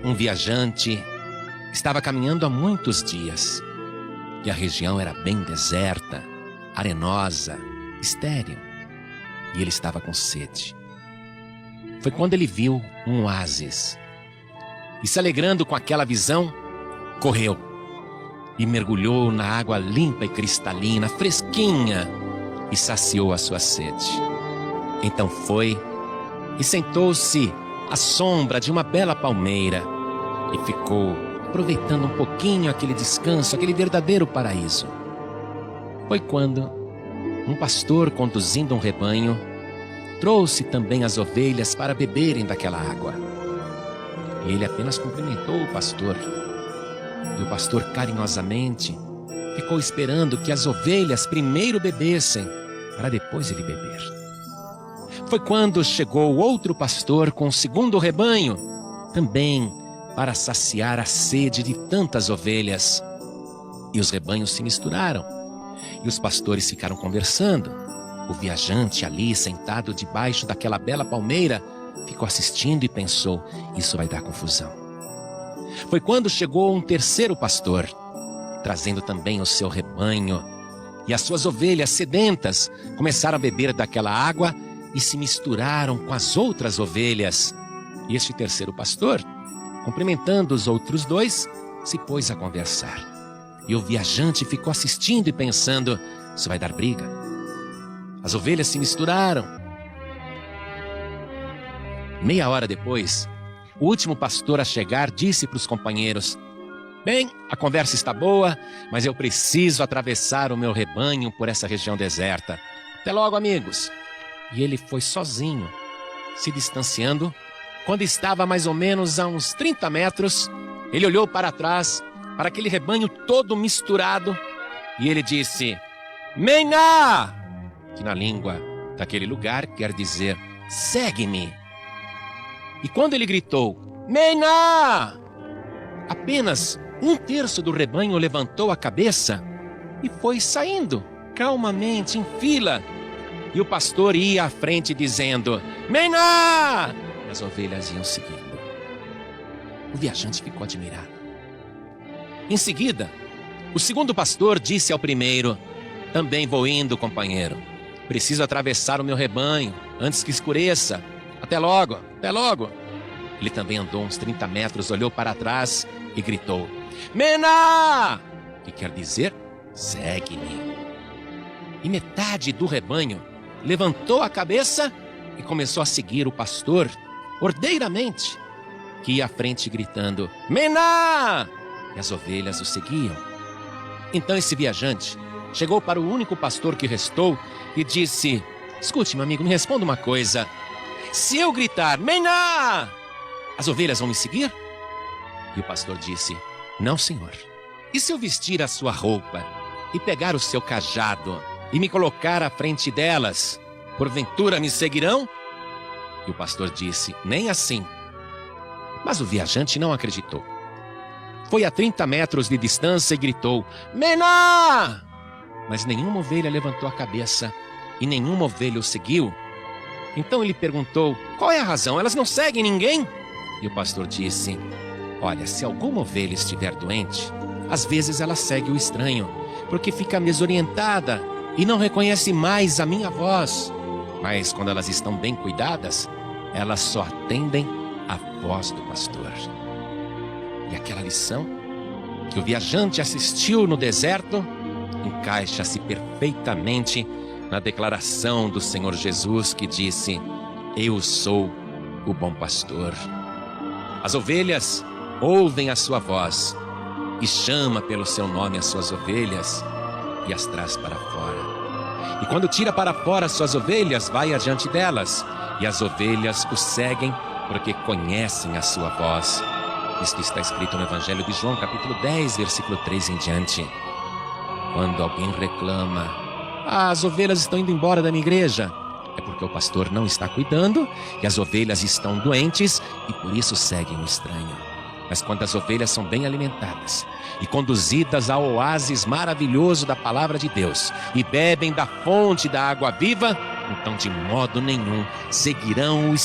Um viajante estava caminhando há muitos dias e a região era bem deserta, arenosa, estéril, e ele estava com sede. Foi quando ele viu um oásis e, se alegrando com aquela visão, correu e mergulhou na água limpa e cristalina, fresquinha, e saciou a sua sede. Então foi e sentou-se à sombra de uma bela palmeira e ficou aproveitando um pouquinho aquele descanso, aquele verdadeiro paraíso. Foi quando um pastor, conduzindo um rebanho, trouxe também as ovelhas para beberem daquela água. E ele apenas cumprimentou o pastor. E o pastor carinhosamente ficou esperando que as ovelhas primeiro bebessem, para depois ele beber. Foi quando chegou outro pastor com o segundo rebanho, também para saciar a sede de tantas ovelhas. E os rebanhos se misturaram, e os pastores ficaram conversando. O viajante ali, sentado debaixo daquela bela palmeira, ficou assistindo e pensou: isso vai dar confusão. Foi quando chegou um terceiro pastor, trazendo também o seu rebanho, e as suas ovelhas sedentas começaram a beber daquela água e se misturaram com as outras ovelhas. E este terceiro pastor, cumprimentando os outros dois, se pôs a conversar. E o viajante ficou assistindo e pensando: isso vai dar briga. As ovelhas se misturaram. Meia hora depois, o último pastor a chegar disse para os companheiros: bem, a conversa está boa, mas eu preciso atravessar o meu rebanho por essa região deserta. Até logo, amigos. E ele foi sozinho, se distanciando. Quando estava mais ou menos a uns 30 metros, ele olhou para trás, para aquele rebanho todo misturado, e ele disse: Mená! Que na língua daquele lugar quer dizer: segue-me. E quando ele gritou: Mená! Apenas um terço do rebanho levantou a cabeça e foi saindo calmamente em fila. E o pastor ia à frente dizendo: Mená! E as ovelhas iam seguindo. O viajante ficou admirado. Em seguida, o segundo pastor disse ao primeiro: também vou indo, companheiro. Preciso atravessar o meu rebanho antes que escureça. Até logo, até logo. Ele também andou uns 30 metros, olhou para trás e gritou: Mená! Que quer dizer: segue-me. E metade do rebanho levantou a cabeça e começou a seguir o pastor ordeiramente, que ia à frente gritando: Mená! E as ovelhas o seguiam. Então esse viajante chegou para o único pastor que restou e disse: escute, meu amigo, me responda uma coisa. Se eu gritar Mená, as ovelhas vão me seguir? E o pastor disse: não, senhor. E se eu vestir a sua roupa e pegar o seu cajado e me colocar à frente delas, porventura me seguirão? E o pastor disse: nem assim. Mas o viajante não acreditou. Foi a 30 metros de distância e gritou: Mená! Mas nenhuma ovelha levantou a cabeça e nenhuma ovelha o seguiu. Então ele perguntou: qual é a razão? Elas não seguem ninguém? E o pastor disse: olha, se alguma ovelha estiver doente, às vezes ela segue o estranho, porque fica desorientada e não reconhece mais a minha voz. Mas quando elas estão bem cuidadas, elas só atendem a voz do pastor. E aquela lição que o viajante assistiu no deserto encaixa-se perfeitamente na declaração do Senhor Jesus, que disse: eu sou o bom pastor. As ovelhas ouvem a sua voz e chama pelo seu nome as suas ovelhas e as traz para fora. E quando tira para fora as suas ovelhas, vai adiante delas, e as ovelhas o seguem porque conhecem a sua voz. Isto está escrito no Evangelho de João, capítulo 10, versículo 3 em diante. Quando alguém reclama: as ovelhas estão indo embora da minha igreja, é porque o pastor não está cuidando e as ovelhas estão doentes e por isso seguem o estranho. Mas quando as ovelhas são bem alimentadas e conduzidas ao oásis maravilhoso da palavra de Deus e bebem da fonte da água viva, então de modo nenhum seguirão o